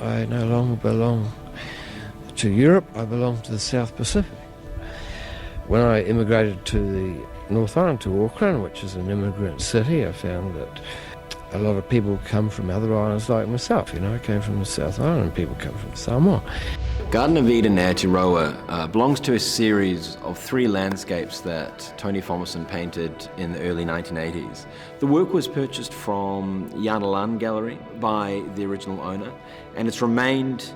I no longer belong to Europe, I belong to the South Pacific. When I immigrated to the North Island, to Auckland, which is an immigrant city, I found that a lot of people come from other islands like myself. You know, I came from the South Island and people come from Samoa. Garden of Eden, Aotearoa belongs to a series of 3 landscapes that Tony Fomison painted in the early 1980s. The work was purchased from Janne Land gallery by the original owner, and it's remained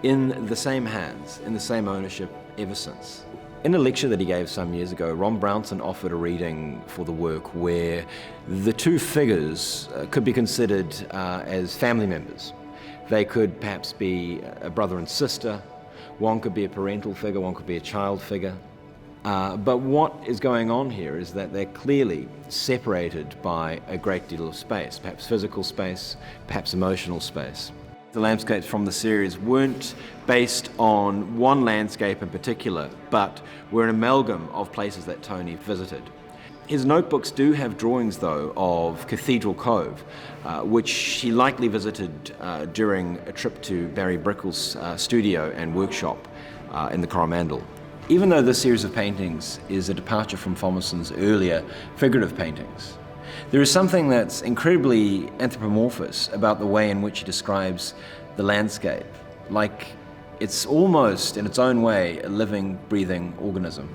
in the same hands, in the same ownership ever since. In a lecture that he gave some years ago, Ron Brownson offered a reading for the work where the 2 figures could be considered as family members. They could perhaps be a brother and sister, one could be a parental figure, one could be a child figure. But what is going on here is that they're clearly separated by a great deal of space, perhaps physical space, perhaps emotional space. The landscapes from the series weren't based on one landscape in particular, but were an amalgam of places that Tony visited. His notebooks do have drawings, though, of Cathedral Cove, which he likely visited during a trip to Barry Brickell's studio and workshop in the Coromandel. Even though this series of paintings is a departure from Fomison's earlier figurative paintings, there is something that's incredibly anthropomorphous about the way in which he describes the landscape, like it's almost, in its own way, a living, breathing organism.